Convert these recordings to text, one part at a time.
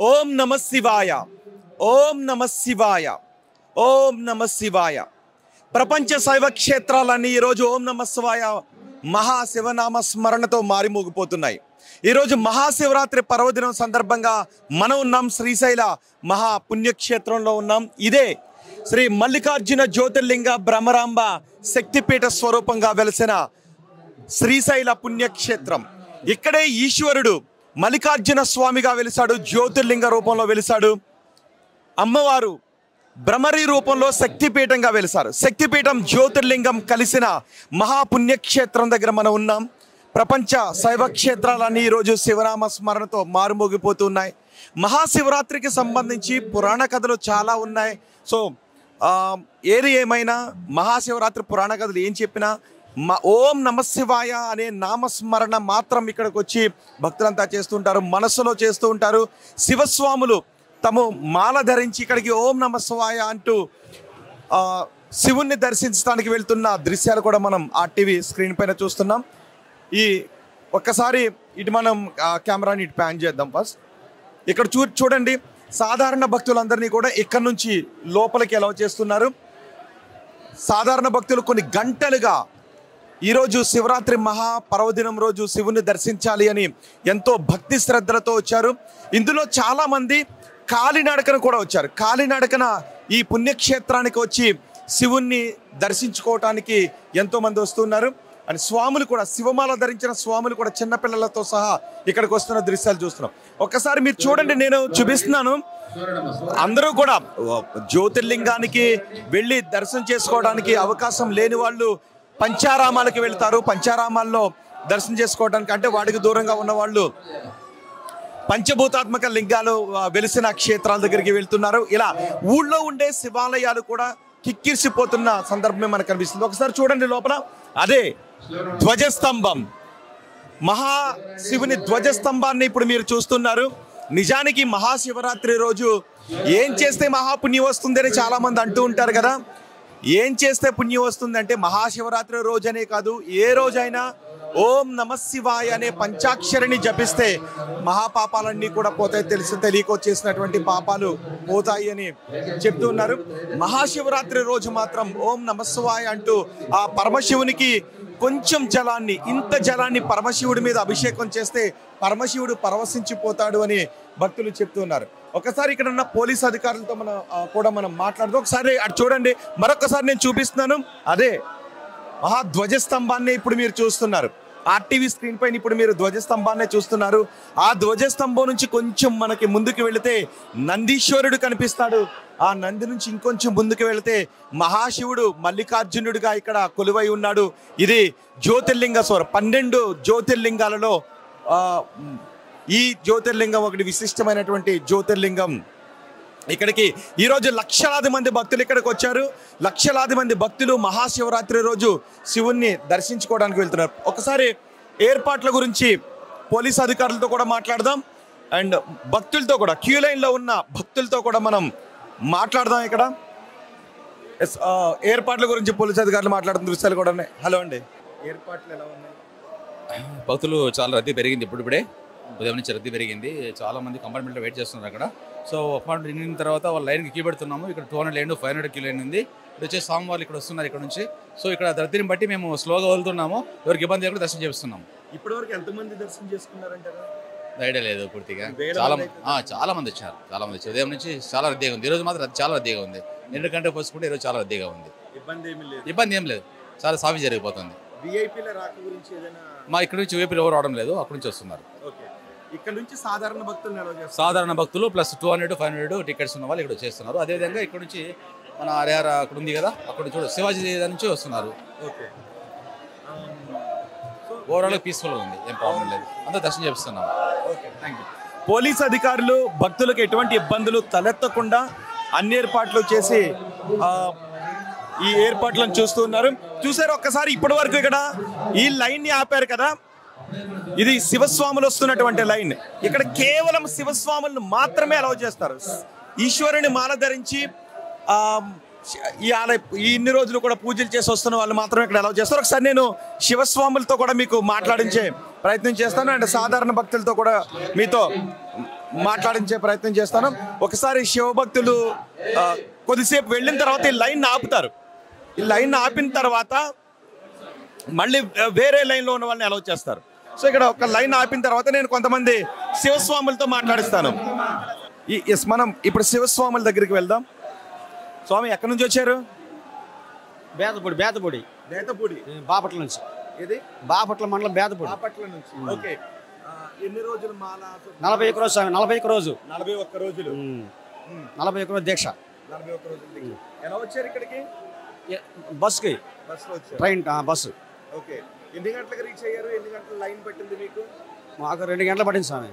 ఓం నమ శివాయ, ఓం నమ శివాయ, ఓం నమ శివాయ. ప్రపంచ శైవ క్షేత్రాలన్నీ ఈరోజు ఓం నమ శివాయ మహాశివనామ స్మరణతో మారిమోగిపోతున్నాయి. ఈరోజు మహాశివరాత్రి పర్వదినం సందర్భంగా మనం ఉన్నాం శ్రీశైల మహా పుణ్యక్షేత్రంలో ఉన్నాం. ఇదే శ్రీ మల్లికార్జున జ్యోతిర్లింగ బ్రహ్మరాంబ శక్తిపీఠ స్వరూపంగా వెలిసిన శ్రీశైల పుణ్యక్షేత్రం. ఇక్కడే ఈశ్వరుడు మల్లికార్జున స్వామిగా వెలిసాడు, జ్యోతిర్లింగ రూపంలో వెలిసాడు. అమ్మవారు భ్రమరి రూపంలో శక్తిపీఠంగా వెలిసారు. శక్తిపీఠం జ్యోతిర్లింగం కలిసిన మహాపుణ్యక్షేత్రం దగ్గర మనం ఉన్నాం. ప్రపంచ శైవ క్షేత్రాలన్నీ ఈరోజు శివనామ స్మరణతో మారుమోగిపోతున్నాయి. మహాశివరాత్రికి సంబంధించి పురాణ కథలు చాలా ఉన్నాయి. సో ఏది ఏమైనా మహాశివరాత్రి పురాణ కథలు ఏం చెప్పినా ఓం నమశివాయ అనే నామస్మరణ మాత్రం ఇక్కడికి వచ్చి భక్తులంతా చేస్తుంటారు, మనస్సులో చేస్తూ ఉంటారు. శివస్వాములు తమ మాల ధరించి ఇక్కడికి ఓం నమశివాయ అంటూ శివుణ్ణి దర్శించడానికి వెళ్తున్న దృశ్యాలు కూడా మనం ఆ టీవీ స్క్రీన్ పైన చూస్తున్నాం. ఈ ఒక్కసారి ఇటు మనం కెమెరాని ఇటు ప్యాన్ చేద్దాం. ఫస్ట్ ఇక్కడ చూడండి, సాధారణ భక్తులందరినీ కూడా ఇక్కడ నుంచి లోపలికి ఎలా చేస్తున్నారు. సాధారణ భక్తులు కొన్ని గంటలుగా ఈరోజు శివరాత్రి మహాపర్వదినం రోజు శివుని దర్శించాలి అని ఎంతో భక్తి శ్రద్ధలతో వచ్చారు. ఇందులో చాలామంది కాలినడకన కూడా వచ్చారు. కాలినడకన ఈ పుణ్యక్షేత్రానికి వచ్చి శివుణ్ణి దర్శించుకోవటానికి ఎంతోమంది వస్తున్నారు. అని స్వాములు కూడా, శివమాల ధరించిన స్వాములు కూడా చిన్నపిల్లలతో సహా ఇక్కడికి వస్తున్న దృశ్యాలు చూస్తున్నాం. ఒక్కసారి మీరు చూడండి, నేను చూపిస్తున్నాను. అందరూ కూడా జ్యోతిర్లింగానికి వెళ్ళి దర్శనం చేసుకోవడానికి అవకాశం లేని వాళ్ళు పంచారామాలకు వెళ్తారు. పంచారామాల్లో దర్శనం చేసుకోవడానికి, అంటే వాటికి దూరంగా ఉన్న వాళ్ళు పంచభూతాత్మక లింగాలు వెలిసిన క్షేత్రాల దగ్గరికి వెళ్తున్నారు. ఇలా ఊళ్ళో ఉండే శివాలయాలు కూడా కిక్కిరిసిపోతున్న సందర్భమే మనకు కనిపిస్తుంది. ఒకసారి చూడండి లోపల, అదే ధ్వజస్తంభం, మహాశివుని ధ్వజస్తంభాన్ని ఇప్పుడు మీరు చూస్తున్నారు. నిజానికి మహాశివరాత్రి రోజు ఏం చేస్తే మహాపుణ్యం వస్తుందని చాలా మంది అంటూ ఉంటారు కదా. ఏం చేస్తే పుణ్యం వస్తుందంటే మహాశివరాత్రి రోజనే కాదు, ఏ రోజైనా ఓం నమశివాయ అనే పంచాక్షరిని జపిస్తే మహాపాపాలన్నీ కూడా పోతాయి. తెలియకో చేసినటువంటి పాపాలు పోతాయి అని చెప్తూ ఉన్నారు. మహాశివరాత్రి రోజు మాత్రం ఓం నమశివాయ అంటూ ఆ పరమశివునికి కొంచెం జలాన్ని, ఇంత జలాన్ని పరమశివుడి మీద అభిషేకం చేస్తే పరమశివుడు పరవశించిపోతాడు అని భక్తులు చెప్తున్నారు. ఒకసారి ఇక్కడ ఉన్న పోలీస్ అధికారులతో మనం మాట్లాడుతూ, ఒకసారి అటు చూడండి, మరొకసారి నేను చూపిస్తున్నాను. అదే మహాధ్వజస్తంభాన్ని ఇప్పుడు మీరు చూస్తున్నారు. ఆర్టీవీ స్క్రీన్ పైన ఇప్పుడు మీరు ధ్వజస్తంభాన్ని చూస్తున్నారు. ఆ ధ్వజస్తంభం నుంచి కొంచెం మనకి ముందుకు వెళితే నందీశ్వరుడు కనిపిస్తాడు. ఆ నంది నుంచి ఇంకొంచెం ముందుకు వెళితే మహాశివుడు మల్లికార్జునుడిగా ఇక్కడ కొలువై ఉన్నాడు. ఇది జ్యోతిర్లింగ 12 జ్యోతిర్లింగాలలో ఈ జ్యోతిర్లింగం ఒకటి విశిష్టమైనటువంటి జ్యోతిర్లింగం. ఇక్కడికి ఈరోజు లక్షలాది మంది భక్తులు ఇక్కడికి వచ్చారు. లక్షలాది మంది భక్తులు మహాశివరాత్రి రోజు శివుణ్ణి దర్శించుకోవడానికి వెళ్తున్నారు. ఒకసారి ఏర్పాట్ల గురించి పోలీస్ అధికారులతో కూడా మాట్లాడదాం, అండ్ భక్తులతో కూడా, క్యూ లైన్లో ఉన్న భక్తులతో కూడా మనం మాట్లాడదాం. ఇక్కడ ఏర్పాట్ల గురించి పోలీస్ అధికారులు మాట్లాడుతున్న దృశ్యాలు కూడా ఉన్నాయి. హలో అండి, ఏర్పాట్లు ఎలా ఉన్నాయి? భక్తులు చాలా రద్దీ పెరిగింది. ఇప్పుడే ఉదయం నుంచి రద్దీ పెరిగింది. చాలా మంది కంపార్ట్మెంట్లో వెయిట్ చేస్తున్నారు అక్కడ. సో అపార్ట్మెంట్ నిండిన తర్వాత వాళ్ళ లైన్కి క్యూ పెడుతున్నాము. ఇక్కడ 200 లైన్ 500 క్యూ లైన్ ఉంది. ఇక్కడ వచ్చే స్వామివారు ఇక్కడ వస్తున్నారు ఇక్కడ నుంచి. సో ఇక్కడ రద్దీని బట్టి మేము స్లోగా వెళ్తున్నాము. ఎవరికి ఇబ్బంది లేకుండా దర్శనం చేస్తున్నాము. ఇప్పటివరకు ఎంతమంది దర్శనం చేసుకున్నారంటారు? ఐడియా లేదు పూర్తిగా. చాలా మంది వచ్చారు. ఉదయం నుంచి చాలా రద్దీగా ఉంది. ఈరోజు మాత్రం చాలా రద్దీగా ఉంది. ఎందుకంటే పోసుకుంటే ఈరోజు చాలా రద్దీగా ఉంది. ఇబ్బంది ఏం లేదు, చాలా సాఫీ జరిగిపోతుంది. మా ఇక్కడ నుంచి వీఐపీలు ఎవరు రావడం లేదు, అక్కడ నుంచి వస్తున్నారు. ఇక్కడ నుంచి సాధారణ భక్తులు ప్లస్ 200 500 టికెట్స్ ఉన్న వాళ్ళు ఇక్కడ చేస్తున్నారు. అదేవిధంగా ఇక్కడ నుంచి మన హరిహర అక్కడ ఉంది కదా, అక్కడ చూడ శివాజీ నుంచి వస్తున్నారు. ఓవరాల్ పీస్ఫుల్ ఉంది, ఏం ప్రాబ్లం లేదు, అంతా దర్శనం చేస్తున్నాం. పోలీస్ అధికారులు భక్తులకు ఎటువంటి ఇబ్బందులు తలెత్తకుండా అన్ని ఏర్పాట్లు చేసి ఈ ఏర్పాట్లను చూస్తున్నారు. చూసారు ఒక్కసారి, ఇప్పటి వరకు ఇక్కడ ఈ లైన్ ని ఆపారు కదా, ఇది శివస్వాములు వస్తున్నటువంటి లైన్. ఇక్కడ కేవలం శివస్వాములను మాత్రమే అలౌ చేస్తారు. ఈశ్వరుని మాల ధరించి ఇన్ని రోజులు కూడా పూజలు చేసి వస్తున్న వాళ్ళు మాత్రమే ఇక్కడ అలౌ చేస్తారు. ఒకసారి నేను శివస్వాములతో కూడా మీకు మాట్లాడించే ప్రయత్నం చేస్తాను, అండ్ సాధారణ భక్తులతో కూడా మీతో మాట్లాడించే ప్రయత్నం చేస్తాను. ఒకసారి శివభక్తులు కొద్దిసేపు వెళ్ళిన తర్వాత ఈ లైన్ ఆపుతారు. ఈ లైన్ ఆపిన తర్వాత మళ్ళీ వేరే లైన్లో ఉన్న వాళ్ళని అలౌ చేస్తారు. సో ఇక్కడ ఒక లైన్ ఆపిన తర్వాత నేను కొంతమంది శివస్వాములతో మాట్లాడిస్తాను. మనం ఇప్పుడు శివస్వాముల దగ్గరికి వెళ్దాం. స్వామి ఎక్కడి నుంచి వచ్చారు? బేతపూడి బాపట్ల నుంచి. ఇది బాపట్ల మండలం బేతపూడి. బాపట్ల నుంచి. ఓకే. ఎన్ని రోజులు మాల? 41 రోజు స్వామి. 41 రోజు. 41 రోజులు. 41 రోజు దీక్ష. 41 రోజులు దీక్ష. ఎలా వచ్చారు ఇక్కడికి? బస్సుకి. బస్సులో వచ్చారు. Train bus. ఓకే. ఎన్ని గంటలకు రీచ్ అయ్యారు? ఎన్ని గంటల లైన్ పట్టింది మీకు? మాకు 2 గంటలు పట్టింది స్వామి.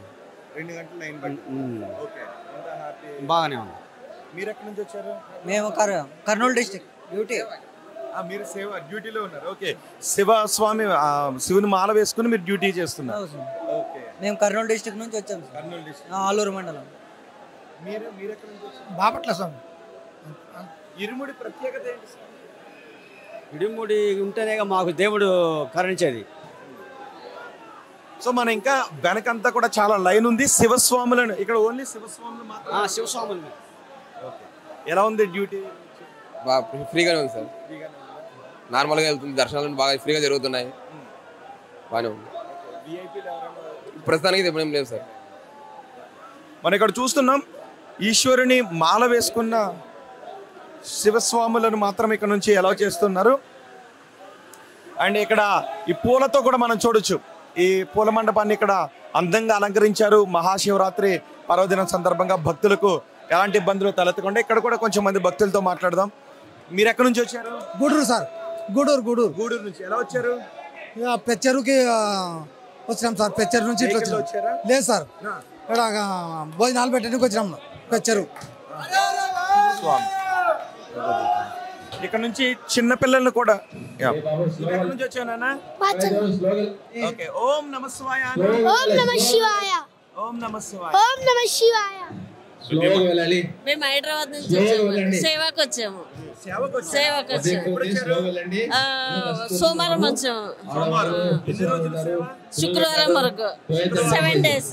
2 గంటల లైన్ పట్టింది. ఓకే. అంతా హ్యాపీ. బాగానే ఉంది. మీరు ఎక్కడి నుంచి వచ్చారు? మేము కర్నూలు డిస్ట్రిక్ట్ డ్యూటీ. మీరు సేవ డ్యూటీలో ఉన్నారు. ఓకే. శివస్వామి శివుని మాల వేసుకుని మీరు డ్యూటీ చేస్తున్నారు. ఓకే. మేము కర్నూలు డిస్ట్రిక్ట్ నుంచి వచ్చాము. కర్నూలు డిస్ట్రిక్ట్, ఆలూరు మండలం. మీరు ఎక్కడి నుంచి వచ్చారు? బాపట్ల స్వామి. ఇరుముడి ప్రత్యేకత ఏంటి స్వామి? ఇడిముడి ఉంటేనే మాకు దేవుడు కరుణించేది. సో మన ఇంకా వెనకంతా కూడా చాలా లైన్ ఉంది. శివస్వాములను ఇక్కడ ఓన్లీ శివస్వాములు మాత్రం. శివస్వాములు. ఓకే. ఎలా ఉంది డ్యూటీ? ఫ్రీగానే ఉంది సార్. నార్మల్గా వెళ్తుంది. దర్శనాలు బాగా ఫ్రీగా జరుగుతున్నాయి. బాగానే ఉంది. ప్రస్తుతానికి ఇప్పుడు ఏం లేదు సార్. మనం ఇక్కడ చూస్తున్నాం ఈశ్వరుని మాల వేసుకున్న శివస్వాములను మాత్రం ఇక్కడ నుంచి ఎలా చేస్తున్నారు. అండ్ ఇక్కడ ఈ పూలతో కూడా మనం చూడొచ్చు. ఈ పూల మండపాన్ని ఇక్కడ అందంగా అలంకరించారు. మహాశివరాత్రి పర్వదినం సందర్భంగా భక్తులకు ఎలాంటి ఇబ్బందులు తలెత్తకుండా ఇక్కడ కూడా కొంచెం మంది భక్తులతో మాట్లాడదాం. మీరు ఎక్కడి నుంచి వచ్చారు? గూడూరు సార్. గూడూరు నుంచి. ఎలా వచ్చారు? పెచ్చరుకి వచ్చినాం సార్. పెచ్చరు నుంచి ఇట్లా వచ్చారా? లేదు సార్, ఇక్కడ భోజనాలు పెట్టడానికి వచ్చినాం పెచ్చరు. ఇక్కడ నుంచి చిన్న పిల్లల్ని కూడా. ఎక్కడి నుంచి వచ్చానా? ఓకే. ఓం నమః శివాయ. ఓం నమః శివాయ. ఓం నమః శివాయ. ఓం నమః శివాయ. మేము హైదరాబాద్ నుంచి వచ్చాము. సేవకు వచ్చాము. సోమవారం వచ్చాము. శుక్రవారం వరకు 7 days.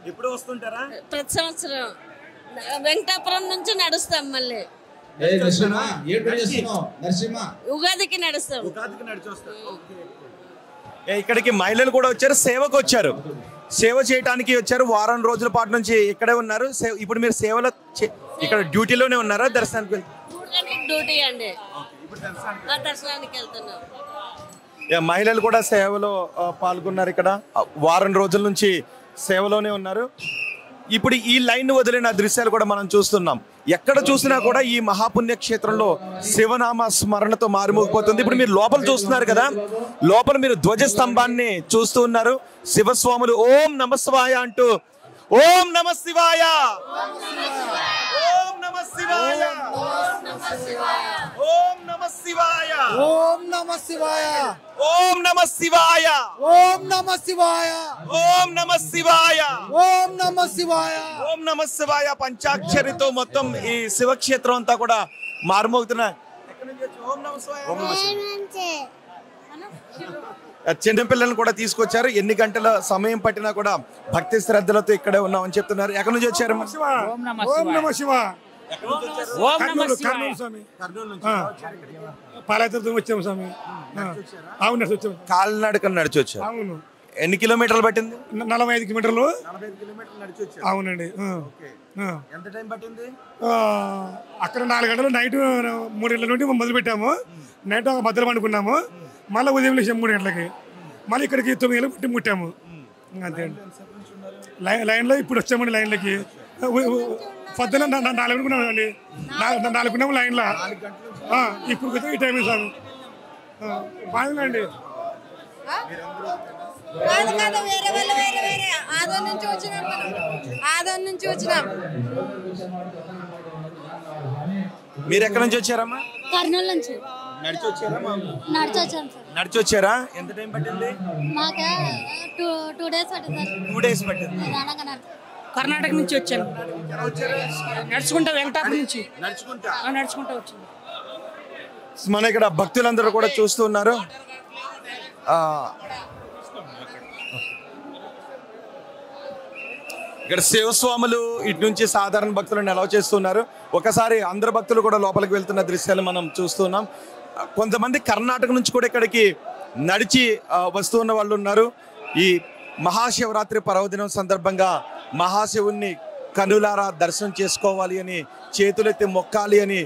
ఎప్పుడు వస్తుంటారా? ప్రతి సంవత్సరం వెంకటాపురం నుంచి నడుస్తాం. మళ్ళీ ఉగాదికి నడుస్తాం. ఇక్కడికి మహిళలు కూడా వచ్చారు, సేవకు వచ్చారు. సేవ చేయడానికి వచ్చారు. వారం రోజుల పాటు నుంచి ఇక్కడే ఉన్నారు. ఇప్పుడు మీరు సేవలో ఇక్కడ డ్యూటీలోనే ఉన్నారా? దర్శనానికి డ్యూటీ అండి. దర్శనానికి వెళ్తున్నాం. మహిళలు కూడా సేవలో పాల్గొన్నారు. ఇక్కడ వారం రోజుల నుంచి సేవలోనే ఉన్నారు. ఇప్పుడు ఈ లైన్ వదిలిన దృశ్యాలు కూడా మనం చూస్తున్నాం. ఎక్కడ చూసినా కూడా ఈ మహాపుణ్య క్షేత్రంలో శివనామ స్మరణతో మారుమోగిపోతుంది. ఇప్పుడు మీరు లోపల చూస్తున్నారు కదా, లోపల మీరు ధ్వజస్తంభాన్ని చూస్తూ ఉన్నారు. శివస్వాములు ఓం నమః శివాయ అంటూ ఓం నమః శివాయ, ఓం నమః శివాయ, ఓం నమః శివాయ, ఓం నమః శివాయ, ఓం నమః శివాయ, ఓం నమః శివాయ, ఓం నమః శివాయ, ఓం నమః శివాయ, ఓం నమః శివాయ పంచాక్షరితో మొత్తం ఈ శివక్షేత్రం అంతా కూడా మారుమోగుతున్నాయి. చిన్నపిల్లలను కూడా తీసుకొచ్చారు. ఎన్ని గంటల సమయం పట్టినా కూడా భక్తి శ్రద్ధలతో ఇక్కడే ఉన్నామని చెప్తున్నారు. ఎక్కడి నుంచి వచ్చారు? వచ్చాము స్వామి. అవును, కాలినడకన నడిచి వచ్చారు. అవును. ఎన్ని కిలోమీటర్లు పట్టింది? 45 కిలోమీటర్లు. 45 కిలోమీటర్లు నడిచి వచ్చారు. అవునండి. ఎంత టైం పట్టింది? అక్కడ 4 గంటలు. నైట్ 3 గంటల నుండి మొదలు పెట్టాము. నైట్ ఒక మధ్యలో పండుకున్నాము. మళ్ళీ ఉదయం లేచాము 3 గంటలకి. మళ్ళీ ఇక్కడికి 9 గంటలకు ముట్టాము. అంతే అండి. లైన్లో ఇప్పుడు వచ్చామండి. లైన్లకి పొద్దున 4 అనుకున్నామండి. 4 ఉన్నాము లైన్లో. ఇప్పుడు ఈ టైం సార్ బాగుందండి. మీరు ఎక్కడి నుంచి వచ్చారమ్మా? కర్నూలు నుంచి. నడిచి వచ్చారా? నడిచి వచ్చాను సార్. నడిచి వచ్చారా? ఎంత టైం పట్టింది? మాకు 2 days పట్టింది సార్. 2 days పట్టింది. కర్ణాటక నుంచి వచ్చాను. నడుచుకుంటా వెంకటాపురం నుంచి నడుచుకుంటా వచ్చాను. మన ఇక్కడ భక్తులందరూ కూడా చూస్తూ ఉన్నారు. ఇక్కడ శివస్వాములు ఇటు నుంచి సాధారణ భక్తులను అలౌ చేస్తున్నారు. ఒకసారి అందరు భక్తులు కూడా లోపలికి వెళ్తున్న దృశ్యాలు మనం చూస్తున్నాం. కొంతమంది కర్ణాటక నుంచి కూడా ఇక్కడికి నడిచి వస్తూ ఉన్న వాళ్ళు ఉన్నారు. ఈ మహాశివరాత్రి పర్వదినం సందర్భంగా మహాశివుణ్ణి కనులారా దర్శనం చేసుకోవాలి అని, చేతులెత్తి మొక్కాలి అని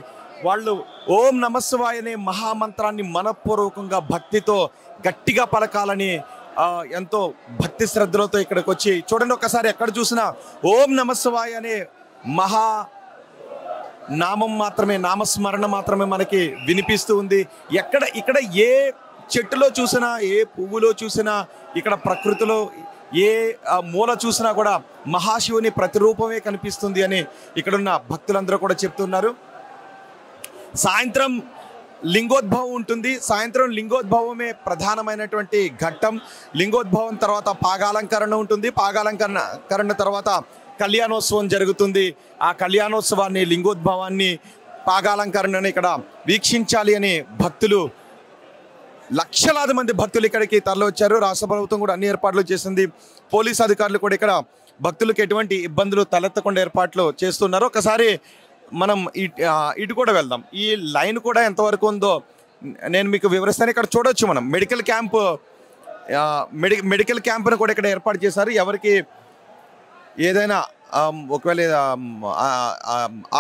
వాళ్ళు ఓం నమఃశివాయ అనే మహామంత్రాన్ని మనపూర్వకంగా భక్తితో గట్టిగా పలకాలని ఎంతో భక్తి శ్రద్ధలతో ఇక్కడికి వచ్చి చూడండి. ఒకసారి ఎక్కడ చూసినా ఓం నమఃశివాయ అనే మహా నామం మాత్రమే, నామస్మరణ మాత్రమే మనకి వినిపిస్తూ ఉంది. ఇక్కడ ఏ చెట్టులో చూసినా, ఏ పువ్వులో చూసినా, ఇక్కడ ప్రకృతిలో ఏ మూల చూసినా కూడా మహాశివుని ప్రతిరూపమే కనిపిస్తుంది అని ఇక్కడున్న భక్తులందరూ కూడా చెప్తున్నారు. సాయంత్రం లింగోద్భవం ఉంటుంది. సాయంత్రం లింగోద్భవమే ప్రధానమైనటువంటి ఘట్టం. లింగోద్భవం తర్వాత పాగాలంకరణ ఉంటుంది. పాగాలంకరణ తర్వాత కళ్యాణోత్సవం జరుగుతుంది. ఆ కళ్యాణోత్సవాన్ని, లింగోద్భవాన్ని, పాగాలంకరణని ఇక్కడ వీక్షించాలి అని భక్తులు, లక్షలాది మంది భక్తులు ఇక్కడికి తరలివచ్చారు. రాష్ట్ర ప్రభుత్వం కూడా అన్ని ఏర్పాట్లు చేసింది. పోలీస్ అధికారులు కూడా ఇక్కడ భక్తులకు ఎటువంటి ఇబ్బందులు తలెత్తకుండా ఏర్పాట్లు చేస్తున్నారు. ఒకసారి మనం ఇటు కూడా వెళ్దాం. ఈ లైన్ కూడా ఎంతవరకు ఉందో నేను మీకు వివరిస్తాను. ఇక్కడ చూడొచ్చు మనం మెడికల్ క్యాంప్ను కూడా ఇక్కడ ఏర్పాటు చేశారు. ఎవరికి ఏదైనా ఒకవేళ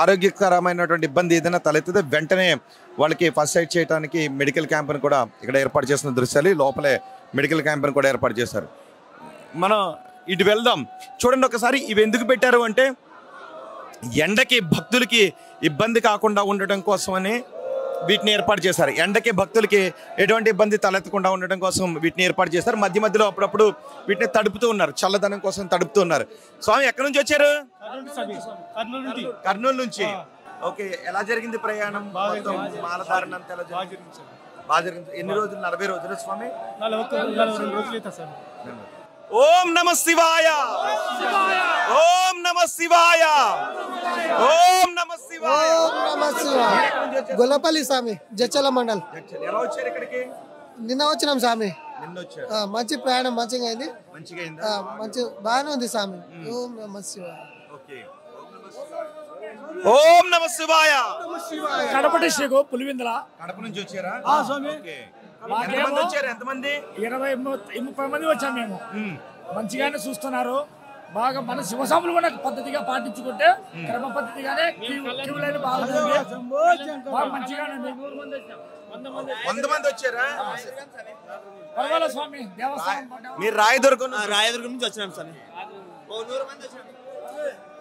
ఆరోగ్యకరమైనటువంటి ఇబ్బంది ఏదైనా తలెత్తితే వెంటనే వాళ్ళకి ఫస్ట్ ఎయిడ్ చేయడానికి మెడికల్ క్యాంప్ను కూడా ఇక్కడ ఏర్పాటు చేసిన దృశ్యాలు. లోపలే మెడికల్ క్యాంప్ను కూడా ఏర్పాటు చేశారు. మనం ఇటు వెళ్దాం. చూడండి ఒకసారి. ఇవి ఎందుకు పెట్టారు అంటే ఎండకి భక్తులకి ఇబ్బంది కాకుండా ఉండటం కోసమని వీటిని ఏర్పాటు చేశారు. ఎండకి భక్తులకి ఎటువంటి ఇబ్బంది తలెత్తకుండా ఉండటం కోసం వీటిని ఏర్పాటు చేశారు. మధ్య మధ్యలో అప్పుడప్పుడు వీటిని తడుపుతూ ఉన్నారు, చల్లదనం కోసం తడుపుతూ ఉన్నారు. స్వామి ఎక్కడి నుంచి వచ్చారు? కర్నూలు నుంచి. ఓకే, ఎలా జరిగింది ప్రయాణం? మాలధారణ అంతా ఎలా జరిగింది? బాగా జరిగింది. ఎన్ని రోజులు? 40 రోజులు స్వామి? 42 రోజులు సార్. ఓం నమః శివాయ, ఓం నమః శివాయ, ఓం నమః శివాయ, ఓం నమః శివాయ. గొల్లపల్లి స్వామి, జచ్చల మండల్. ఎలా వచ్చారు ఇక్కడికి? నిన్న వచ్చినాం స్వామి. నిన్న వచ్చారు. మంచి ప్రయాణం మంచిగా అయింది. మంచి బాగానే ఉంది స్వామి. ఓం నమః శివాయ. ఓం నమః శివాయ. కడప డిస్ట్రిక్ట్ పులివెందుల. కడప నుంచి వచ్చారా? స్వామి. ఎంతమంది వచ్చారు? ఎంతమంది? 20-30 మంది వచ్చాం మేము. మంచిగానే చూస్తున్నారు. బాగా మన శివస్వాములు కూడా పద్ధతిగా పాటించుకుంటే క్రమ పద్ధతిగానే క్యూ లైన్ బాగా మంచిగానే 100 మంది వచ్చారా? పర్వాలేదు స్వామి. దేవస్థానం మీరు రాయదుర్గం నుంచి వచ్చినాం స్వామి.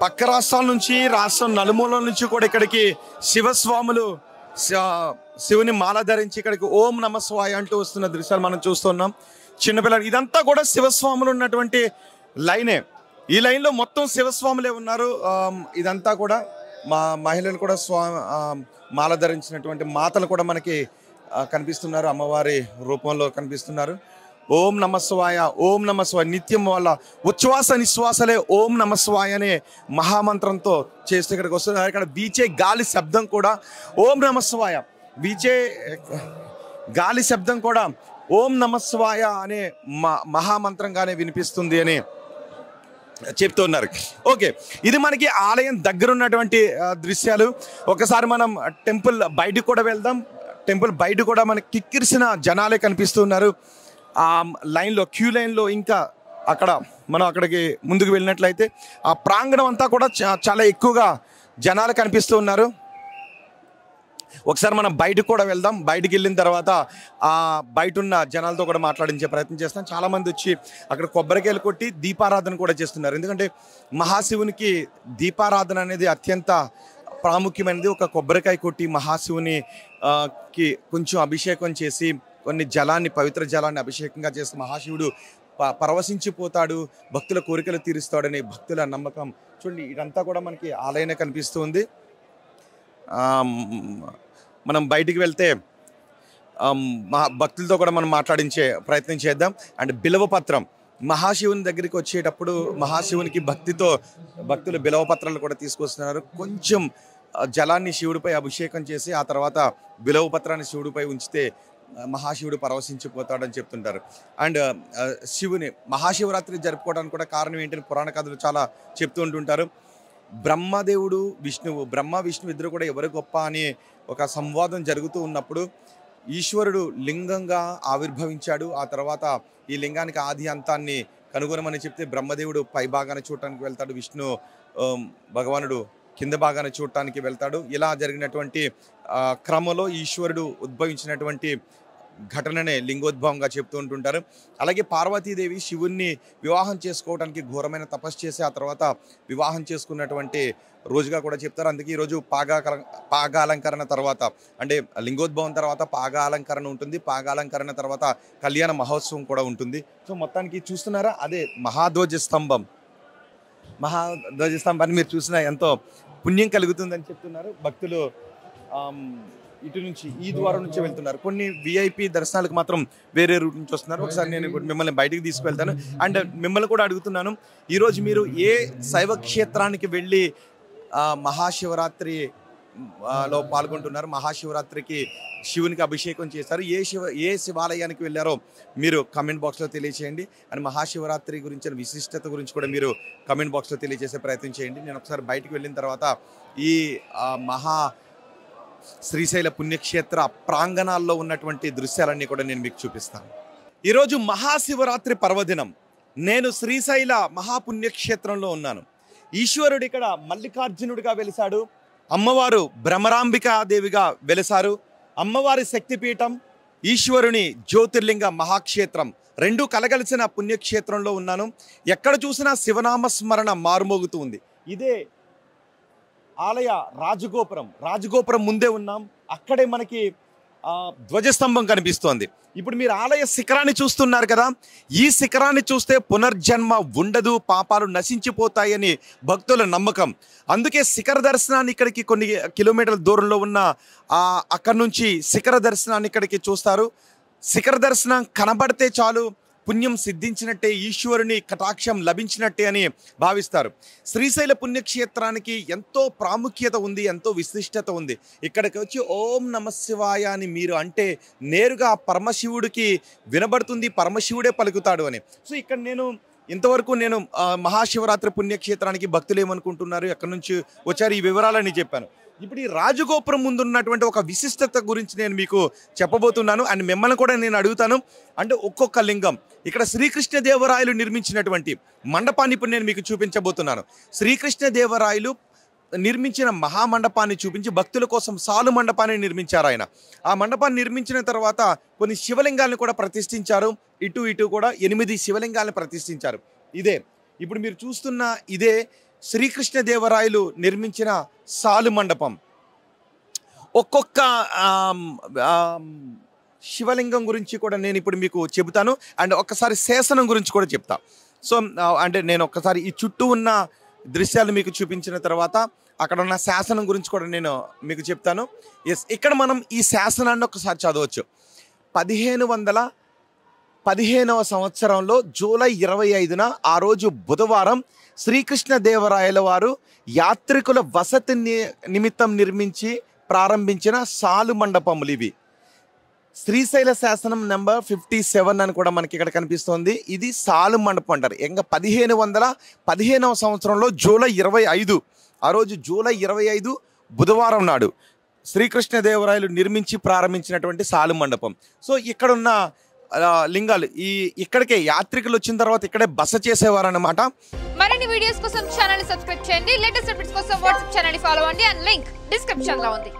పక్క రాష్ట్రాల నుంచి, రాష్ట్రం నలుమూలల నుంచి కూడా ఇక్కడికి శివస్వాములు శివుని మాల ధరించి ఇక్కడికి ఓం నమః శివాయ అంటూ వస్తున్న దృశ్యాలు మనం చూస్తున్నాం. చిన్నపిల్లలు ఇదంతా కూడా శివస్వాములు ఉన్నటువంటి లైనే. ఈ లైన్లో మొత్తం శివస్వాములే ఉన్నారు. ఇదంతా కూడా మా మహిళలు కూడా మాల ధరించినటువంటి మాతలు కూడా మనకి కనిపిస్తున్నారు. అమ్మవారి రూపంలో కనిపిస్తున్నారు. ఓం నమః శివాయ, ఓం నమః శివాయ. నిత్యం వాళ్ళ ఉచ్ఛ్వాస నిశ్వాసలే ఓం నమః శివాయ అనే మహామంత్రంతో చేస్తే ఇక్కడికి వస్తున్నారు. ఇక్కడ వీచే గాలి శబ్దం కూడా ఓం నమః శివాయ. వీచే గాలి శబ్దం కూడా ఓం నమః శివాయ అనే మహామంత్రంగానే వినిపిస్తుంది అని చెప్తున్నారు. ఓకే, ఇది మనకి ఆలయం దగ్గర ఉన్నటువంటి దృశ్యాలు. ఒకసారి మనం టెంపుల్ బయటకు కూడా వెళ్దాం. టెంపుల్ బయట కూడా మనకి కిక్కిరిసిన జనాలే కనిపిస్తున్నారు. ఆ లైన్లో, క్యూ లైన్లో ఇంకా అక్కడ మనం అక్కడికి ముందుకు వెళ్ళినట్లయితే ఆ ప్రాంగణం అంతా కూడా చాలా ఎక్కువగా జనాలు కనిపిస్తూ ఉన్నారు. ఒకసారి మనం బయటకు కూడా వెళ్దాం. బయటకు వెళ్ళిన తర్వాత ఆ బయట ఉన్న జనాలతో కూడా మాట్లాడించే ప్రయత్నం చేస్తాం. చాలామంది వచ్చి అక్కడ కొబ్బరికాయలు కొట్టి దీపారాధన కూడా చేస్తున్నారు. ఎందుకంటే మహాశివునికి దీపారాధన అనేది అత్యంత ప్రాముఖ్యమైనది. ఒక కొబ్బరికాయ కొట్టి మహాశివునికి కొంచెం అభిషేకం చేసి కొన్ని జలాన్ని, పవిత్ర జలాన్ని అభిషేకంగా చేసి మహాశివుడు పరవశించిపోతాడు, భక్తుల కోరికలు తీరుస్తాడని భక్తుల నమ్మకం. చూడండి, ఇదంతా కూడా మనకి ఆలయనే కనిపిస్తుంది. మనం బయటికి వెళ్తే భక్తులతో కూడా మనం మాట్లాడించే ప్రయత్నం చేద్దాం. అండ్ బిలవపత్రం, మహాశివుని దగ్గరికి వచ్చేటప్పుడు మహాశివునికి భక్తితో భక్తులు బిలవపత్రాలు కూడా తీసుకొస్తున్నారు. కొంచెం జలాన్ని శివుడిపై అభిషేకం చేసి ఆ తర్వాత బిలవపత్రాన్ని శివుడిపై ఉంచితే మహాశివుడు పరవశించిపోతాడని చెప్తుంటారు. అండ్ శివుని మహాశివరాత్రి జరుపుకోవడానికి కూడా కారణం ఏంటని పురాణ కథలు చాలా చెప్తూ ఉంటుంటారు. బ్రహ్మదేవుడు బ్రహ్మ విష్ణువు ఇద్దరు కూడా ఎవరు గొప్ప అనే ఒక సంవాదం జరుగుతూ ఉన్నప్పుడు ఈశ్వరుడు లింగంగా ఆవిర్భవించాడు. ఆ తర్వాత ఈ లింగానికి ఆది అంతాన్ని కనుగొనమని చెప్తే బ్రహ్మదేవుడు పై భాగాన్ని చూడటానికి వెళ్తాడు, విష్ణు భగవానుడు కింద భాగాన్ని చూడటానికి వెళ్తాడు. ఇలా జరిగినటువంటి క్రమంలో ఈశ్వరుడు ఉద్భవించినటువంటి ఘటననే లింగోద్భవంగా చెప్తూ ఉంటుంటారు. అలాగే పార్వతీదేవి శివుణ్ణి వివాహం చేసుకోవడానికి ఘోరమైన తపస్సు చేసి ఆ తర్వాత వివాహం చేసుకున్నటువంటి రోజుగా కూడా చెప్తారు. అందుకే ఈరోజు పాగాలంకరణ తర్వాత అంటే లింగోద్భవం తర్వాత పాగాలంకరణ ఉంటుంది. పాగాలంకరణ తర్వాత కళ్యాణ మహోత్సవం కూడా ఉంటుంది. సో మొత్తానికి చూస్తున్నారా, అదే మహాధ్వజస్తంభాన్ని మీరు చూసినా ఎంతో పుణ్యం కలుగుతుందని చెప్తున్నారు. భక్తులు ఇటు నుంచి ఈ ద్వారం నుంచి వెళ్తున్నారు. కొన్ని విఐపి దర్శనాలకు మాత్రం వేరే రూట్ నుంచి వస్తున్నారు. ఒకసారి నేను మిమ్మల్ని బయటికి తీసుకువెళ్తాను. అండ్ మిమ్మల్ని కూడా అడుగుతున్నాను, ఈరోజు మీరు ఏ శైవ క్షేత్రానికి వెళ్ళి మహాశివరాత్రిలో పాల్గొంటున్నారు? మహాశివరాత్రికి శివునికి అభిషేకం చేశారు. ఏ శివాలయానికి వెళ్ళారో మీరు కమెంట్ బాక్స్లో తెలియచేయండి. అండ్ మహాశివరాత్రి గురించిన విశిష్టత గురించి కూడా మీరు కమెంట్ బాక్స్లో తెలియజేసే ప్రయత్నం చేయండి. నేను ఒకసారి బయటికి వెళ్ళిన తర్వాత ఈ శ్రీశైల పుణ్యక్షేత్ర ప్రాంగణాల్లో ఉన్నటువంటి దృశ్యాలన్నీ కూడా నేను మీకు చూపిస్తాను. ఈరోజు మహాశివరాత్రి పర్వదినం. నేను శ్రీశైల మహాపుణ్యక్షేత్రంలో ఉన్నాను. ఈశ్వరుడు ఇక్కడ మల్లికార్జునుడిగా వెలిశాడు, అమ్మవారు భ్రమరాంబికాదేవిగా వెలిశారు. అమ్మవారి శక్తిపీఠం, ఈశ్వరుని జ్యోతిర్లింగ మహాక్షేత్రం రెండూ కలగలిసిన పుణ్యక్షేత్రంలో ఉన్నాను. ఎక్కడ చూసినా శివనామస్మరణ మారుమోగుతూ ఉంది. ఇదే ఆలయ రాజగోపురం ముందే ఉన్నాం. అక్కడే మనకి ధ్వజస్తంభం కనిపిస్తోంది. ఇప్పుడు మీరు ఆలయ శిఖరాన్ని చూస్తున్నారు కదా, ఈ శిఖరాన్ని చూస్తే పునర్జన్మ ఉండదు, పాపాలు నశించిపోతాయని భక్తుల నమ్మకం. అందుకే శిఖర దర్శనాన్ని ఇక్కడికి కొన్ని కిలోమీటర్ల దూరంలో ఉన్న అక్కడి నుంచి శిఖర దర్శనాన్ని ఇక్కడికి చూస్తారు. శిఖర దర్శనం కనబడితే చాలు పుణ్యం సిద్ధించినట్టే, ఈశ్వరుని కటాక్షం లభించినట్టే అని భావిస్తారు. శ్రీశైల పుణ్యక్షేత్రానికి ఎంతో ప్రాముఖ్యత ఉంది, ఎంతో విశిష్టత ఉంది. ఇక్కడికి వచ్చి ఓం నమశివాయ అని మీరు అంటే నేరుగా పరమశివుడికి వినబడుతుంది, పరమశివుడే పలుకుతాడు అని. సో ఇక్కడ ఇంతవరకు నేను మహాశివరాత్రి పుణ్యక్షేత్రానికి భక్తులు ఏమనుకుంటున్నారు, ఎక్కడి నుంచి వచ్చారు, ఈ వివరాలని చెప్పాను. ఇప్పుడు ఈ రాజగోపురం ముందున్నటువంటి ఒక విశిష్టత గురించి నేను మీకు చెప్పబోతున్నాను. అండ్ మిమ్మల్ని కూడా నేను అడుగుతాను. అంటే ఒక్కొక్క లింగం ఇక్కడ శ్రీకృష్ణదేవరాయలు నిర్మించినటువంటి మండపాన్ని ఇప్పుడు నేను మీకు చూపించబోతున్నాను. శ్రీకృష్ణదేవరాయలు నిర్మించిన మహామండపాన్ని చూపించి భక్తుల కోసం సాలు మండపాన్ని నిర్మించారు ఆయన. ఆ మండపాన్ని నిర్మించిన తర్వాత కొన్ని శివలింగాలను కూడా ప్రతిష్ఠించారు. ఇటు కూడా 8 శివలింగాలను ప్రతిష్ఠించారు. ఇప్పుడు మీరు చూస్తున్న ఇదే శ్రీకృష్ణదేవరాయలు నిర్మించిన సాలు మండపం. ఒక్కొక్క శివలింగం గురించి కూడా నేను ఇప్పుడు మీకు చెబుతాను. అండ్ ఒక్కసారి శాసనం గురించి కూడా చెప్తా. సో అంటే నేను ఒక్కసారి ఈ చుట్టూ ఉన్న దృశ్యాలు మీకు చూపించిన తర్వాత అక్కడ ఉన్న శాసనం గురించి కూడా నేను మీకు చెప్తాను. ఇక్కడ మనం ఈ శాసనాన్ని ఒకసారి చదవచ్చు. 1515వ సంవత్సరంలో జూలై 25న ఆ రోజు బుధవారం శ్రీకృష్ణదేవరాయల వారు యాత్రికుల వసతి నిమిత్తం నిర్మించి ప్రారంభించిన సాలు మండపములు ఇవి. శ్రీశైల శాసనం నెంబర్ 57 అని కూడా మనకి ఇక్కడ కనిపిస్తోంది. ఇది సాలు మండపం అంటారు. ఇంకా 1515వ సంవత్సరంలో జూలై 25 ఆ రోజు జూలై 25 బుధవారం నాడు శ్రీకృష్ణదేవరాయలు నిర్మించి ప్రారంభించినటువంటి సాలు మండపం. సో ఇక్కడున్న లింగాలు ఇక్కడికే యాత్రికులు వచ్చిన తర్వాత ఇక్కడే బస చేసేవారు అన్నమాట. మరిన్ని వీడియోస్ కోసం ఛానల్ సబ్స్క్రైబ్ చేయండి. లేటెస్ట్ అప్డేట్స్ కోసం వాట్సాప్ ఛానల్ ఫాలో అవ్వండి. అండ్ లింక్ డిస్క్రిప్షన్ లో ఉంది.